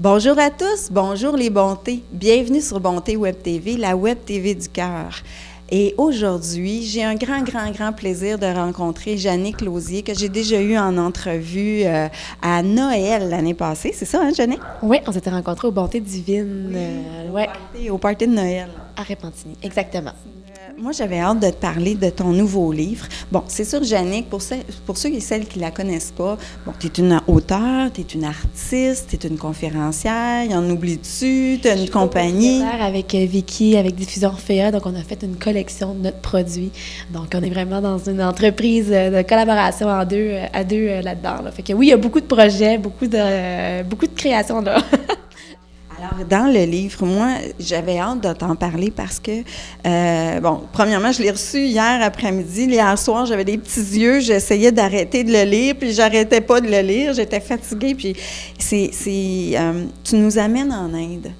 Bonjour à tous, bonjour les bontés. Bienvenue sur Bonté Web TV, la Web TV du cœur. Et aujourd'hui, j'ai un grand plaisir de rencontrer Jannick Lausier, que j'ai déjà eu en entrevue à Noël l'année passée. C'est ça, hein, Jannick? Oui, on s'était rencontrés au Bonté Divine. Au party de Noël. À Repentigny, exactement. Moi, j'avais hâte de te parler de ton nouveau livre. Bon, c'est sûr, Jannick, pour ceux et celles qui ne la connaissent pas, bon, tu es une auteure, tu es une artiste, tu es une conférencière, y en oublies-tu, tu as une compagnie. Avec Vicky, avec Diffusion Orphea, donc on a fait une collection de notre produit. Donc, on est vraiment dans une entreprise de collaboration à deux là-dedans. Là. Fait que oui, il y a beaucoup de projets, beaucoup de créations là. Alors, dans le livre, moi, j'avais hâte de t'en parler parce que, bon, premièrement, je l'ai reçu hier après-midi. Hier soir, j'avais des petits yeux, j'essayais d'arrêter de le lire, puis j'arrêtais pas de le lire, j'étais fatiguée, puis tu nous amènes en Inde.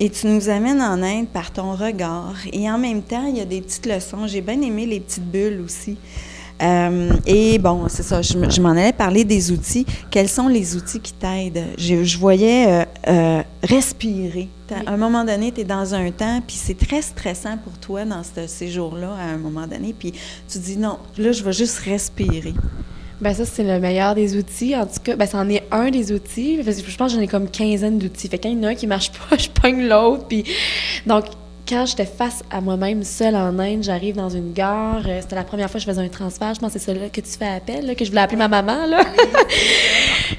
Et tu nous amènes en Inde par ton regard. Et en même temps, il y a des petites leçons. J'ai bien aimé les petites bulles aussi. Et bon, c'est ça, je m'en allais parler des outils. Quels sont les outils qui t'aident? Je voyais respirer. À un moment donné, tu es dans un temps, puis c'est très stressant pour toi dans ce séjour-là, à un moment donné, puis tu dis non, là, je vais juste respirer. Bien, ça, c'est le meilleur des outils. En tout cas, bien, c'en est un des outils. Parce que je pense que j'en ai comme quinzaine d'outils. Fait que quand il y en a un qui marche pas, je pogne l'autre. Puis donc, quand j'étais face à moi-même seule en Inde, j'arrive dans une gare. C'était la première fois que je faisais un transfert. Je pense que c'est ça là, que tu fais appel, là, que je voulais appeler ma maman. Là.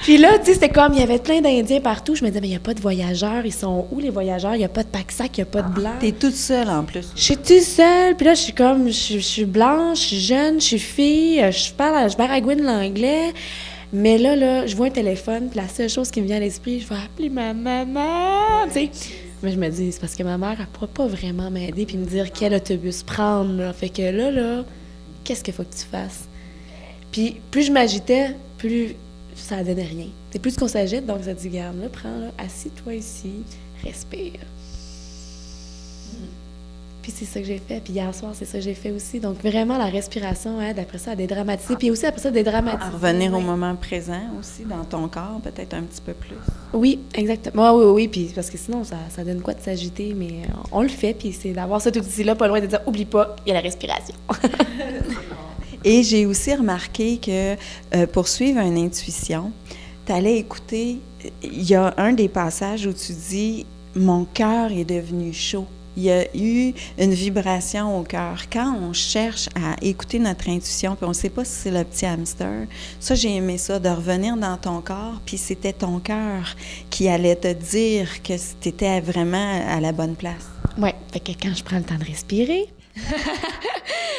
Puis là, tu sais, c'était comme, il y avait plein d'Indiens partout. Je me disais, mais il n'y a pas de voyageurs. Ils sont où, les voyageurs? Il n'y a pas de pack-sac, il n'y a pas de blanc. T'es toute seule, en plus. Je suis toute seule. Puis là, je suis comme, je suis blanche, je suis jeune, je suis fille. Je baragouine l'anglais. Mais là, je vois un téléphone. Puis la seule chose qui me vient à l'esprit, je vais appeler ma maman. Tu sais. Mais je me dis, c'est parce que ma mère, elle ne pourra pas vraiment m'aider puis me dire quel autobus prendre. Là. Fait que là, qu'est-ce qu'il faut que tu fasses? Puis plus je m'agitais, plus ça ne donnait rien. C'est plus qu'on s'agite, donc ça dit, garde, là, prends, là, assis-toi ici, respire. Puis c'est ça que j'ai fait. Puis hier soir, c'est ça que j'ai fait aussi. Donc vraiment, la respiration aide après ça à dédramatiser. Puis aussi après ça, dédramatiser. À revenir au moment présent aussi, dans ton corps, peut-être un petit peu plus. Oui, exactement. Oui. Puis parce que sinon, ça donne quoi de s'agiter, mais on le fait. Puis c'est d'avoir cet outil-là, pas loin de dire, oublie pas, il y a la respiration. Et j'ai aussi remarqué que pour suivre une intuition, tu allais écouter, il y a un des passages où tu dis « Mon cœur est devenu chaud ». Il y a eu une vibration au cœur. Quand on cherche à écouter notre intuition, puis on ne sait pas si c'est le petit hamster, ça, j'ai aimé ça, de revenir dans ton corps, puis c'était ton cœur qui allait te dire que tu étais vraiment à la bonne place. Oui, fait que quand je prends le temps de respirer,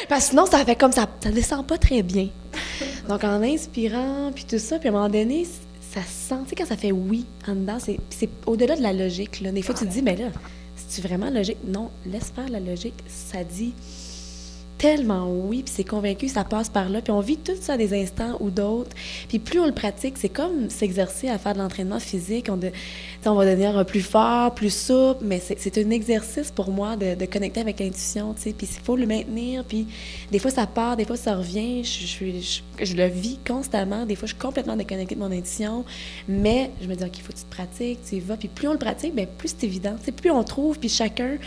parce que sinon, ça fait comme ça descend pas très bien. Donc, en inspirant, puis tout ça, puis à un moment donné, ça se sent, tu sais, quand ça fait oui en dedans, c'est au-delà de la logique, là. Des fois, tu te dis, mais là, c'est vraiment logique? Non, laisse faire la logique. Ça dit tellement oui, puis c'est convaincu, ça passe par là. Puis on vit tout ça à des instants ou d'autres. Puis plus on le pratique, c'est comme s'exercer à faire de l'entraînement physique. On va devenir plus fort, plus souple, mais c'est un exercice pour moi de connecter avec l'intuition, tu sais. Puis il faut le maintenir, puis des fois ça part, des fois ça revient. Je le vis constamment. Des fois, je suis complètement déconnectée de mon intuition, mais je me dis, OK, il faut que tu te pratiques, tu y vas. Puis plus on le pratique, bien, plus c'est évident. Tu sais, plus on trouve, puis chacun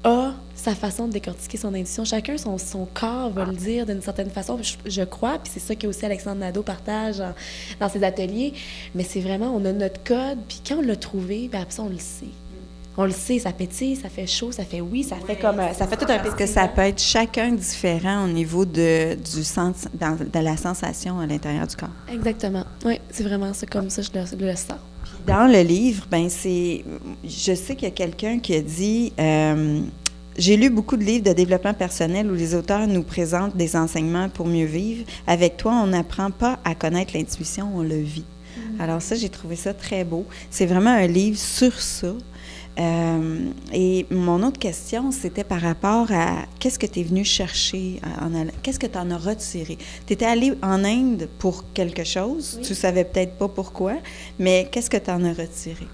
a sa façon de décortiquer son intuition. Chacun, son corps va le dire d'une certaine façon, je crois, puis c'est ça que aussi Alexandre Nadeau partage dans ses ateliers, mais c'est vraiment, on a notre code, puis quand on l'a trouvé, puis après ça, on le sait. On le sait, ça pétille, ça fait chaud, ça fait oui, ça fait comme, ça fait tout un peu. Parce que ça peut être chacun différent au niveau de la sensation à l'intérieur du corps. Exactement. Oui, c'est vraiment ça, comme ça, je le sens. Dans le livre, je sais qu'il y a quelqu'un qui a dit, j'ai lu beaucoup de livres de développement personnel où les auteurs nous présentent des enseignements pour mieux vivre. Avec toi, on n'apprend pas à connaître l'intuition, on le vit. Alors ça, j'ai trouvé ça très beau. C'est vraiment un livre sur ça. Et mon autre question, c'était par rapport à qu'est-ce que tu es venu chercher, qu'est-ce que tu en as retiré? Tu étais allé en Inde pour quelque chose, oui. Tu savais peut-être pas pourquoi, mais qu'est-ce que tu en as retiré?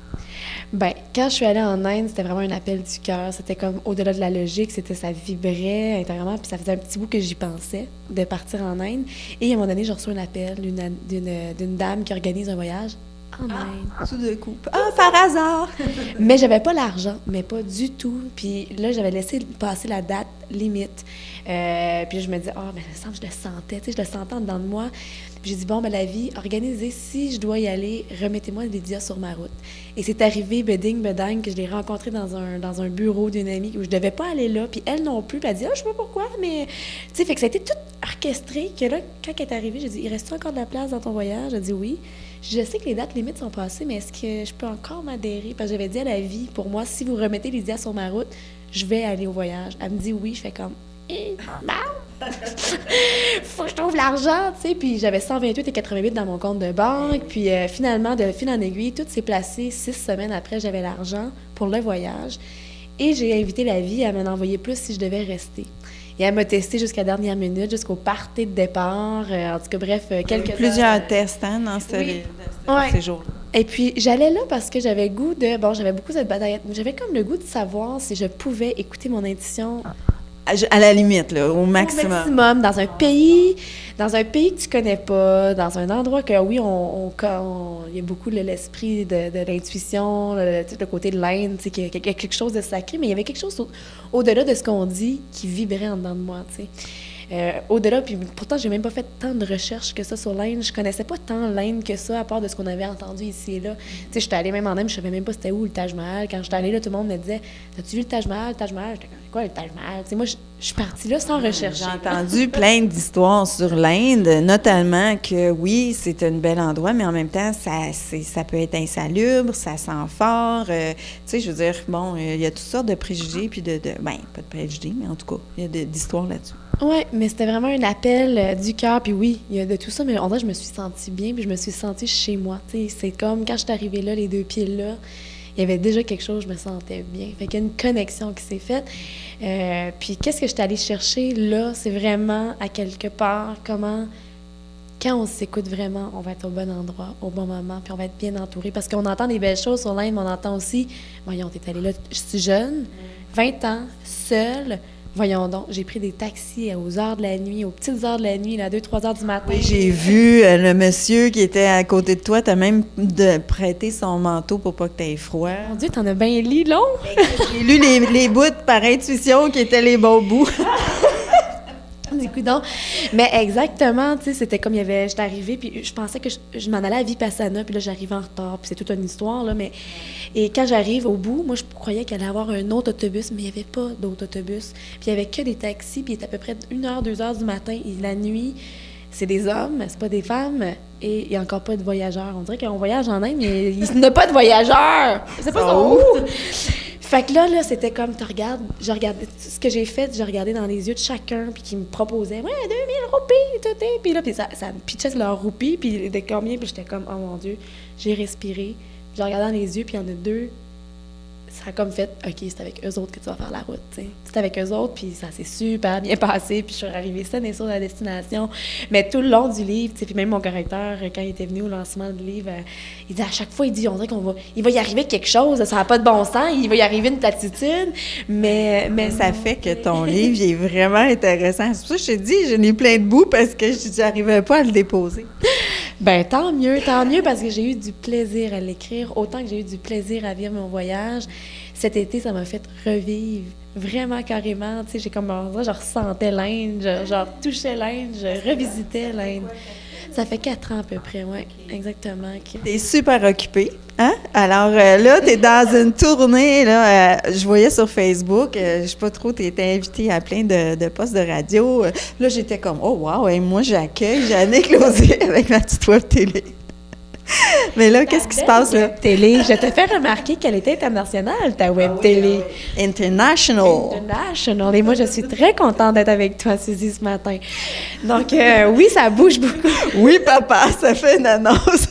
Bien, quand je suis allée en Inde, c'était vraiment un appel du cœur. C'était comme au-delà de la logique, ça vibrait intérieurement, puis ça faisait un petit bout que j'y pensais de partir en Inde. Et à un moment donné, j'ai reçu un appel d'une dame qui organise un voyage. en Inde. Tout de coup. Ah, par hasard! Mais j'avais pas l'argent, mais pas du tout. Puis là, j'avais laissé passer la date limite. Puis je me disais, mais ça me semble que je le sentais, tu sais, je le sentais en dedans de moi. Puis j'ai dit, bon, la vie, organisez, si je dois y aller, remettez-moi Lydia sur ma route. Et c'est arrivé, beding, bedang, que je l'ai rencontrée dans un bureau d'une amie où je devais pas aller là. Puis elle non plus, puis elle dit, je sais pas pourquoi, mais... Tu sais, fait que ça a été tout orchestré, que là, quand elle est arrivée, j'ai dit, il reste encore de la place dans ton voyage? Elle a dit oui. Je sais que les dates limites sont passées, mais est-ce que je peux encore m'adhérer? Parce que j'avais dit à la vie, pour moi, si vous remettez Lydia sur ma route, je vais aller au voyage. Elle me dit oui, je fais comme, faut que je trouve l'argent, tu sais. Puis j'avais 128,88 dans mon compte de banque. Puis finalement, de fil en aiguille, tout s'est placé. 6 semaines après, j'avais l'argent pour le voyage. Et j'ai invité la vie à m'en envoyer plus si je devais rester. Et elle m'a testé jusqu'à la dernière minute, jusqu'au party de départ. En tout cas, bref, plusieurs tests dans ces jours-là. Et puis, j'allais là parce que j'avais goût de... Bon, j'avais beaucoup cette bataille. J'avais comme le goût de savoir si je pouvais écouter mon intuition. À la limite, là, au maximum. Au maximum, dans un pays que tu connais pas, dans un endroit que, oui, il y a beaucoup l'esprit de l'intuition, le côté de l'Inde, tu sais, qu'il y a quelque chose de sacré, mais il y avait quelque chose au-delà de ce qu'on dit qui vibrait en dedans de moi, tu sais. Au-delà, puis pourtant, j'ai même pas fait tant de recherches que ça sur l'Inde. Je connaissais pas tant l'Inde que ça, à part de ce qu'on avait entendu ici et là. Tu sais, j'étais allée même en Inde, je savais même pas c'était où le Taj Mahal. Quand j'étais allée là, tout le monde me disait « As-tu vu le Taj Mahal? Le Taj Mahal? » J'étais comme « Quoi, le Taj Mahal? » Tu sais, moi, je suis partie là sans rechercher. J'ai entendu plein d'histoires sur l'Inde, notamment que, oui, c'est un bel endroit, mais en même temps, ça peut être insalubre, ça sent fort. Tu sais, je veux dire, bon, il y a toutes sortes de préjugés, puis ben, pas de préjugés, mais en tout cas, il y a d'histoires là-dessus. Oui, mais c'était vraiment un appel du cœur. Puis oui, il y a de tout ça, mais en vrai, je me suis sentie bien, puis je me suis sentie chez moi. Tu sais, c'est comme quand je suis arrivée là, les 2 pieds là, il y avait déjà quelque chose, je me sentais bien. Fait qu'il y a une connexion qui s'est faite. Puis qu'est-ce que je suis allée chercher là? C'est vraiment, à quelque part, comment, quand on s'écoute vraiment, on va être au bon endroit, au bon moment, puis on va être bien entouré. Parce qu'on entend des belles choses sur l'Inde, mais on entend aussi, voyons, t'es allée là, je suis jeune, 20 ans, seule. Voyons donc, j'ai pris des taxis aux heures de la nuit, aux petites heures de la nuit, à 2-3 heures du matin. Oui, j'ai vu le monsieur qui était à côté de toi, t'as même prêté son manteau pour pas que t'aies froid. Mon Dieu, t'en as bien lu, long! J'ai lu les bouts par intuition qui étaient les bons bouts. Donc, mais exactement, tu sais, c'était comme j'étais arrivée, puis je pensais que je m'en allais à Vipassana, puis là, j'arrivais en retard, puis c'est toute une histoire, là, mais... Et quand j'arrive au bout, moi, je croyais qu'il allait y avoir un autre autobus, mais il n'y avait pas d'autre autobus. Puis il n'y avait que des taxis, puis il était à peu près 1h, 2h du matin, et la nuit, c'est des hommes, c'est pas des femmes, et il n'y a encore pas de voyageurs. On dirait qu'on voyage en Inde, mais il n'y a pas de voyageurs! C'est pas ça où! Fait que là, c'était comme, je regardais tout ce que j'ai fait, j'ai regardé dans les yeux de chacun, puis qui me proposait, 2000 roupies, tout, puis là, puis ça me pitchait sur leur roupie, puis de combien, puis j'étais comme, oh mon Dieu, j'ai respiré, j'ai regardé dans les yeux, puis il y en a 2, ça a comme fait, OK, c'est avec eux autres que tu vas faire la route, tu sais. C'est avec eux autres, puis ça s'est super bien passé, puis je suis arrivée saine et sûre à la destination. Mais tout le long du livre, tu sais, puis même mon correcteur, quand il était venu au lancement du livre, il dit à chaque fois, on dirait il va y arriver quelque chose, ça n'a pas de bon sens, il va y arriver une platitude, mais ça fait que ton livre, il est vraiment intéressant. C'est pour ça que je te dis, je n'ai plein de bouts parce que je n'arrivais pas à le déposer. Ben tant mieux, parce que j'ai eu du plaisir à l'écrire, autant que j'ai eu du plaisir à vivre mon voyage. Cet été, ça m'a fait revivre vraiment carrément. Tu sais, j'ai comme, je ressentais l'Inde, je retouchais l'Inde, je revisitais l'Inde. Ça fait 4 ans à peu près, oui, exactement. T'es super occupée, hein? Alors là, t'es dans une tournée, là, je voyais sur Facebook, je sais pas trop, t'étais invitée à plein de postes de radio. Là, j'étais comme, oh wow, et moi j'accueille Jannick Lausier avec ma petite web télé. Mais là, qu'est-ce qui se passe, là? Télé. Je te fais remarquer qu'elle était internationale, ta web télé. International. Et moi, je suis très contente d'être avec toi, Suzy, ce matin. Donc, oui, ça bouge beaucoup. Oui, papa, ça fait une annonce.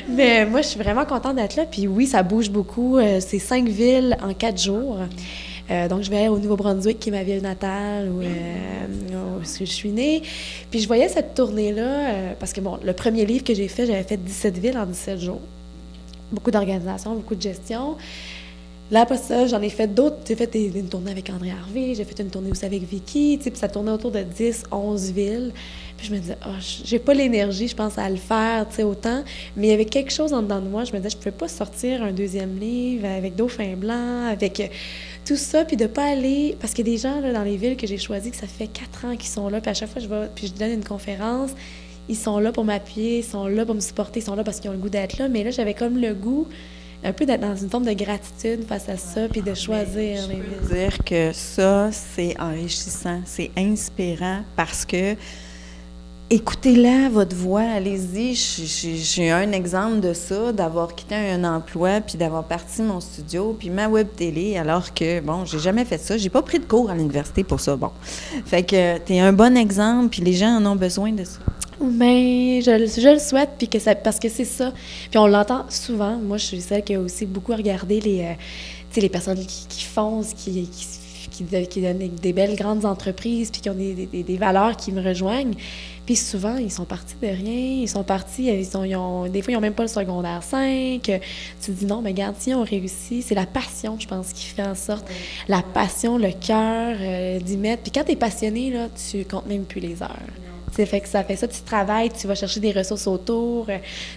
Mais moi, je suis vraiment contente d'être là. Puis oui, ça bouge beaucoup. C'est 5 villes en 4 jours. Donc, je vais au Nouveau-Brunswick, qui est ma ville natale, où je suis née. Puis, je voyais cette tournée-là, parce que, bon, le premier livre que j'ai fait, j'avais fait 17 villes en 17 jours. Beaucoup d'organisation, beaucoup de gestion. Là, après ça, j'en ai fait d'autres. J'ai fait une tournée avec André Harvey, j'ai fait une tournée aussi avec Vicky, tu sais, puis ça tournait autour de 10, 11 villes. Puis je me disais, oh, j'ai pas l'énergie, je pense, à le faire, tu sais, autant. Mais il y avait quelque chose en dedans de moi. Je me disais, je pouvais pas sortir un deuxième livre avec Dauphin Blanc, avec tout ça, puis de pas aller... Parce qu'il y a des gens là, dans les villes que j'ai choisies, que ça fait 4 ans qu'ils sont là, puis à chaque fois, je vais, puis je donne une conférence, ils sont là pour m'appuyer, ils sont là pour me supporter, ils sont là parce qu'ils ont le goût d'être là. Mais là, j'avais comme le goût un peu d'être dans une forme de gratitude face à ça, puis de choisir les villes. Je peux dire que ça, c'est enrichissant, c'est inspirant parce que écoutez-la, votre voix, allez-y. J'ai un exemple de ça, d'avoir quitté un emploi, puis d'avoir parti mon studio, puis ma web télé, alors que, bon, j'ai jamais fait ça. J'ai pas pris de cours à l'université pour ça, bon. Fait que t'es un bon exemple, puis les gens en ont besoin de ça. Mais je le souhaite, puis que ça, parce que c'est ça. Puis on l'entend souvent. Moi, je suis celle qui a aussi beaucoup regardé les personnes qui foncent, qui donnent des belles grandes entreprises, puis qui ont des valeurs qui me rejoignent. Puis souvent, ils sont partis de rien. Ils sont partis, des fois, ils n'ont même pas le secondaire 5. Tu te dis, non, mais regarde, si on réussit, c'est la passion, je pense, qui fait en sorte. La passion, le cœur, d'y mettre. Puis quand tu es passionné, là, tu comptes même plus les heures. Fait que ça fait ça, tu travailles, tu vas chercher des ressources autour,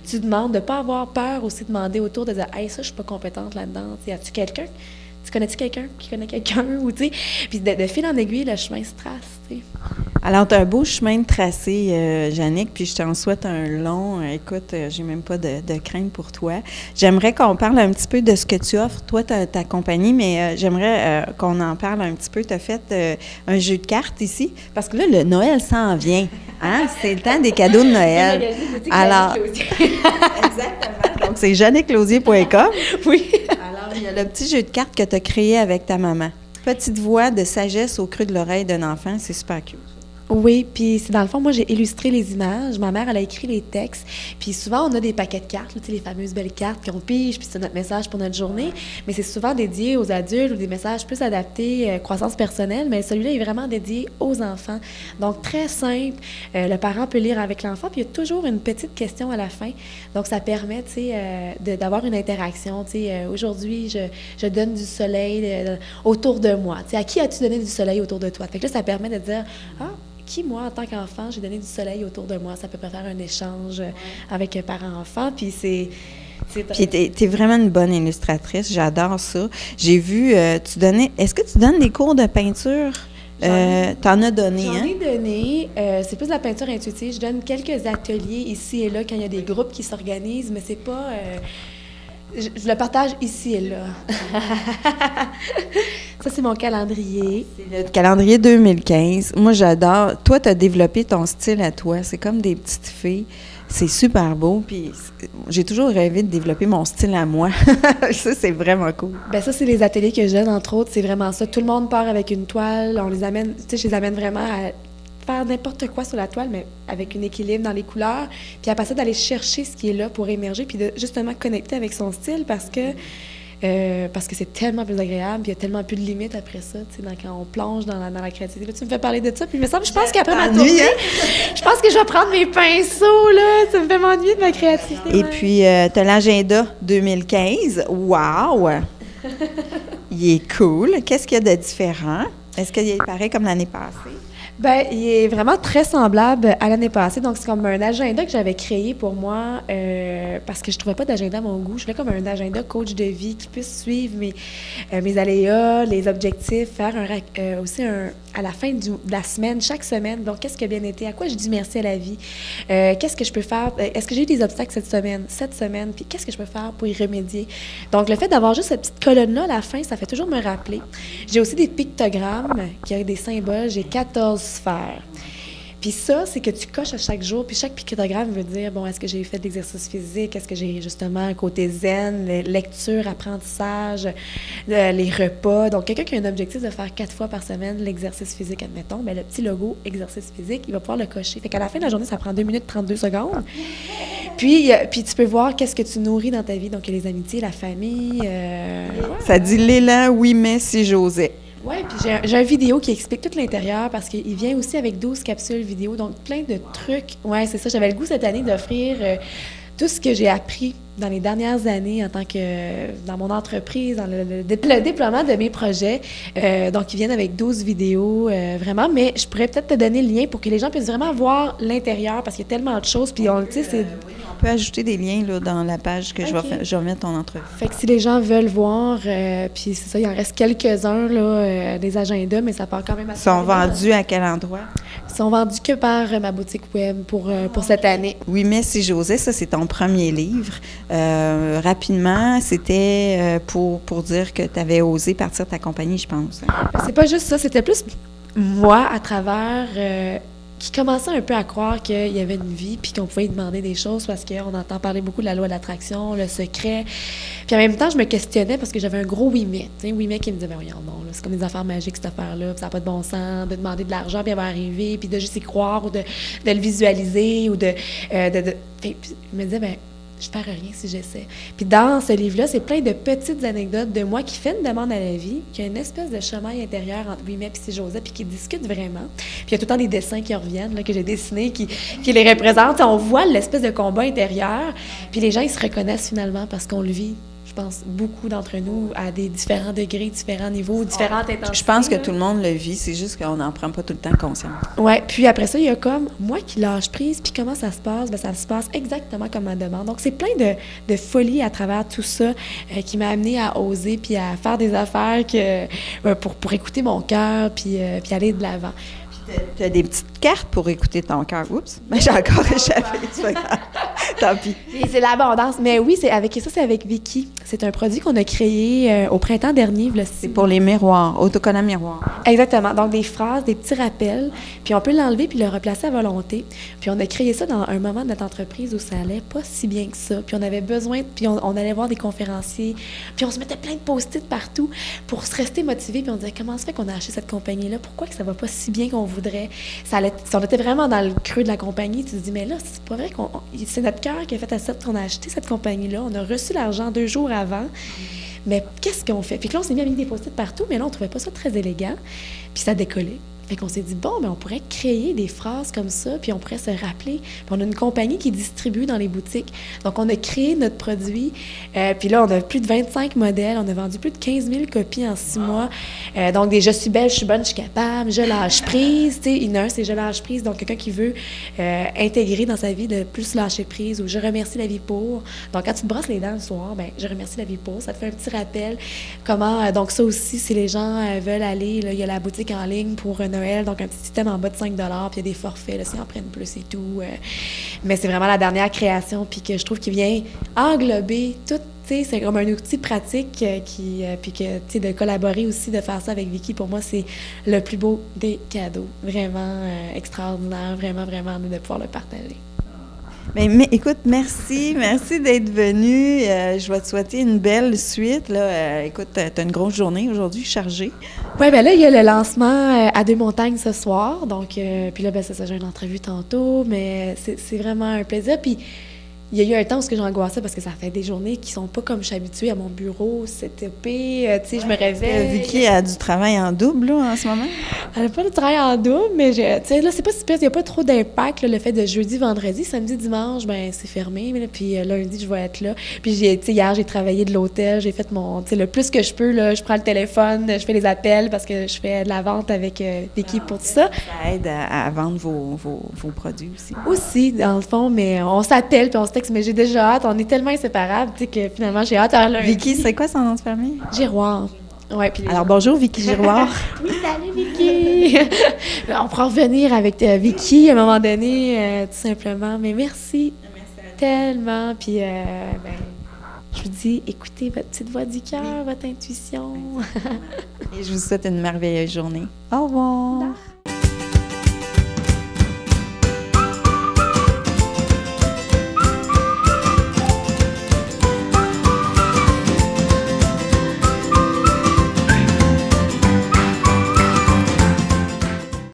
tu demandes de ne pas avoir peur aussi, de demander autour, de dire « Hey, ça, je suis pas compétente là-dedans. As-tu quelqu'un? Tu connais-tu quelqu'un qui connaît quelqu'un? » Ou tu sais, puis de fil en aiguille, le chemin se trace, tu sais. Alors, tu as un beau chemin de tracé, Jannick, puis je t'en souhaite un long. Écoute, j'ai même pas de crainte pour toi. J'aimerais qu'on parle un petit peu de ce que tu offres, toi, ta compagnie, mais j'aimerais qu'on en parle un petit peu. Tu as fait un jeu de cartes ici, parce que là, le Noël s'en vient. Hein? C'est le temps des cadeaux de Noël. Alors, exactement. Donc, c'est jannickclosier.com. Oui. Alors, il y a le petit jeu de cartes que tu as créé avec ta maman. Petite voix de sagesse au creux de l'oreille d'un enfant, c'est super cute. Oui, puis c'est dans le fond, moi, j'ai illustré les images. Ma mère, elle a écrit les textes. Puis souvent, on a des paquets de cartes, là, tu sais, les fameuses belles cartes qu'on pige, puis c'est notre message pour notre journée. Mais c'est souvent dédié aux adultes ou des messages plus adaptés, croissance personnelle. Mais celui-là est vraiment dédié aux enfants. Donc, très simple. Le parent peut lire avec l'enfant, puis il y a toujours une petite question à la fin. Donc, ça permet, tu sais, d'avoir une interaction. Tu sais, aujourd'hui, je donne du soleil autour de moi. Tu sais, à qui as-tu donné du soleil autour de toi? Fait que là, ça permet de dire, qui, moi, en tant qu'enfant, j'ai donné du soleil autour de moi. Ça peut faire un échange avec un parent-enfant, puis c'est... Puis t'es vraiment une bonne illustratrice, j'adore ça. J'ai vu, est-ce que tu donnes des cours de peinture? T'en as donné, J'en ai donné. C'est plus de la peinture intuitive. Je donne quelques ateliers ici et là quand il y a des groupes qui s'organisent, mais c'est pas... Je le partage ici et là. Ça, c'est mon calendrier. C'est le calendrier 2015. Moi, j'adore. Toi, tu as développé ton style à toi. C'est comme des petites filles. C'est super beau. Puis j'ai toujours rêvé de développer mon style à moi. Ça, c'est vraiment cool. Bien, ça, c'est les ateliers que je donne, entre autres. C'est vraiment ça. Tout le monde part avec une toile. On les amène, tu sais, je les amène vraiment à faire n'importe quoi sur la toile, mais avec un équilibre dans les couleurs. Puis après ça, d'aller chercher ce qui est là pour émerger, puis de justement connecter avec son style parce que c'est tellement plus agréable, puis il y a tellement plus de limites après ça, tu sais, quand on plonge dans la créativité. Là, tu me fais parler de ça, puis je pense qu'après ma tournée, je pense que je vais prendre mes pinceaux, là, ça me fait m'ennuyer de ma créativité. Et puis, tu as l'agenda 2015. Wow! Il est cool. Qu'est-ce qu'il y a de différent? Est-ce qu'il est pareil comme l'année passée? Bien, il est vraiment très semblable à l'année passée. Donc, c'est comme un agenda que j'avais créé pour moi parce que je ne trouvais pas d'agenda à mon goût. Je voulais comme un agenda coach de vie qui puisse suivre mes aléas, les objectifs, faire aussi à la fin de la semaine, chaque semaine. Donc, qu'est-ce qui a bien été? À quoi je dis merci à la vie? Qu'est-ce que je peux faire? Est-ce que j'ai eu des obstacles cette semaine? Puis, qu'est-ce que je peux faire pour y remédier? Donc, le fait d'avoir juste cette petite colonne-là à la fin, ça fait toujours me rappeler. J'ai aussi des pictogrammes qui ont des symboles. J'ai 14 sphères. Puis ça, c'est que tu coches à chaque jour, puis chaque pictogramme veut dire, bon, est-ce que j'ai fait de l'exercice physique, est-ce que j'ai justement un côté zen, lecture, apprentissage, les repas. Donc, quelqu'un qui a un objectif de faire 4 fois par semaine l'exercice physique, admettons, bien, le petit logo exercice physique, il va pouvoir le cocher. Fait qu'à la fin de la journée, ça prend 2 minutes 32 secondes. Puis tu peux voir qu'est-ce que tu nourris dans ta vie. Donc, il y a les amitiés, la famille. Ça dit l'élan, oui, mais si j'osais. Oui, puis j'ai un vidéo qui explique tout l'intérieur parce qu'il vient aussi avec 12 capsules vidéo, donc plein de trucs. Oui, c'est ça. J'avais le goût cette année d'offrir tout ce que j'ai appris dans les dernières années en tant que dans mon entreprise, dans le déploiement de mes projets. Donc, ils viennent avec 12 vidéos, vraiment, mais je pourrais peut-être te donner le lien pour que les gens puissent vraiment voir l'intérieur parce qu'il y a tellement de choses. Puis, tu sais, c'est... Oui, on peut ajouter des liens là, dans la page que je vais mettre ton entrevue. Fait que si les gens veulent voir, puis c'est ça, il en reste quelques-uns, là, des agendas, mais ça part quand même assez. Ils sont vendus à quel endroit? Ils sont vendus que par ma boutique web pour cette année. Oui, mais si j'osais, ça, c'est ton premier livre. Rapidement, c'était pour dire que tu avais osé partir de ta compagnie, je pense. C'est pas juste ça, c'était plus moi, à travers... qui commençait un peu à croire qu'il y avait une vie puis qu'on pouvait y demander des choses parce qu'on entend parler beaucoup de la loi de l'attraction, le secret. Puis en même temps, je me questionnais parce que j'avais un gros oui mais. Tu sais, oui mais qui me disait, ben voyons, non, c'est comme des affaires magiques, cette affaire-là, puis ça n'a pas de bon sens, de demander de l'argent, puis elle va arriver, puis de juste y croire ou de le visualiser ou de puis je me disais, ben je ne perds rien si j'essaie. Puis dans ce livre-là, c'est plein de petites anecdotes de moi qui fait une demande à la vie, qui a une espèce de chemin intérieur entre oui mais puis si j'osais, puis qui discute vraiment. Puis il y a tout le temps des dessins qui reviennent, là, que j'ai dessinés, qui les représentent. On voit l'espèce de combat intérieur, puis les gens, ils se reconnaissent finalement parce qu'on le vit. Je pense beaucoup d'entre nous à des différents degrés, différents niveaux, différentes intensités. Je pense que tout le monde le vit, c'est juste qu'on n'en prend pas tout le temps conscience. Oui, puis après ça, il y a comme moi qui lâche prise, puis comment ça se passe? Bien, ça se passe exactement comme ma demande. Donc, c'est plein de folie à travers tout ça qui m'a amenée à oser, puis à faire des affaires pour écouter mon cœur, puis aller de l'avant. Tu as des petites cartes pour écouter ton cœur. Oups, mais j'ai encore échappé. Tant pis. Et c'est l'abondance. Mais oui, c'est avec Vicky. C'est un produit qu'on a créé au printemps dernier. C'est pour les miroirs, autocollants miroirs. Exactement. Donc, des phrases, des petits rappels. Puis, on peut l'enlever puis le replacer à volonté. Puis, on a créé ça dans un moment de notre entreprise où ça allait pas si bien que ça. Puis, on avait besoin, puis on allait voir des conférenciers. Puis, on se mettait plein de post-it partout pour se rester motivé. Puis, on disait, comment ça fait qu'on a acheté cette compagnie-là? Pourquoi que ça va pas si bien qu'on voudrait? Si on était vraiment dans le creux de la compagnie, tu te dis, mais là, c'est pas vrai c'est notre cœur qui a fait à ça qu'on a acheté cette compagnie-là. On a reçu l'argent 2 jours avant. Mais qu'est-ce qu'on fait? Puis là, on s'est mis à mettre des post-it partout, mais là, on trouvait pas ça très élégant. Puis ça décollait. Fait qu'on s'est dit, bon, mais on pourrait créer des phrases comme ça, puis on pourrait se rappeler. Puis on a une compagnie qui distribue dans les boutiques. Donc, on a créé notre produit. Puis là, on a plus de 25 modèles. On a vendu plus de 15 000 copies en 6 mois. Donc, des « je suis belle, je suis bonne, je suis capable »,« je lâche prise ». Tu sais, il y en a un, c'est « je lâche prise ». Donc, quelqu'un qui veut intégrer dans sa vie de plus lâcher prise ou « je remercie la vie pour ». Donc, quand tu te brosses les dents le soir, bien, « je remercie la vie pour ». Ça te fait un petit rappel. Comment, donc ça aussi, si les gens veulent aller, là, il y a la boutique en ligne pour Noël, donc un petit système en bas de 5 $, puis il y a des forfaits, là, s'ils en prennent plus et tout. Mais c'est vraiment la dernière création, puis que je trouve qu'il vient englober tout. C'est comme un outil pratique puis que, tu sais, de collaborer aussi, de faire ça avec Vicky, pour moi, c'est le plus beau des cadeaux. Vraiment extraordinaire, vraiment, vraiment, de pouvoir le partager. Mais écoute, merci d'être venue. Je vais te souhaiter une belle suite. Là. Écoute, tu as une grosse journée aujourd'hui, chargée. Oui, bien là, il y a le lancement à Deux-Montagnes ce soir. Donc, puis là, ben, c'est ça, j'ai une entrevue tantôt, mais c'est vraiment un plaisir. Puis, il y a eu un temps où j'angoissais parce que ça fait des journées qui sont pas comme je suis habituée à mon bureau, CTP, tu sais, je me réveille. Vicky a du travail en double, là, en ce moment? Elle n'a pas de travail en double, mais tu sais, là, c'est pas si pire, il n'y a pas trop d'impact, là, le fait de jeudi, vendredi, samedi, dimanche, ben c'est fermé, mais là, puis lundi, je vais être là. Puis, tu sais, hier, j'ai travaillé de l'hôtel, j'ai fait tu sais, le plus que je peux, là, je prends le téléphone, je fais les appels parce que je fais de la vente avec l'équipe pour tout ça. Ça aide à vendre vos produits aussi. Aussi, dans le fond, mais on s'appelle, puis on se texte, mais j'ai déjà hâte, on est tellement inséparables, tu sais, que finalement, j'ai hâte à lundi. Vicky, c'est quoi son nom de famille? Giroir. Ouais, puis alors, bonjour, Vicky Giroir. Oui, salut, Vicky! On pourra revenir avec Vicky à un moment donné, tout simplement. Mais merci tellement. Puis, je vous dis, écoutez votre petite voix du cœur, votre intuition. Et je vous souhaite une merveilleuse journée. Au revoir!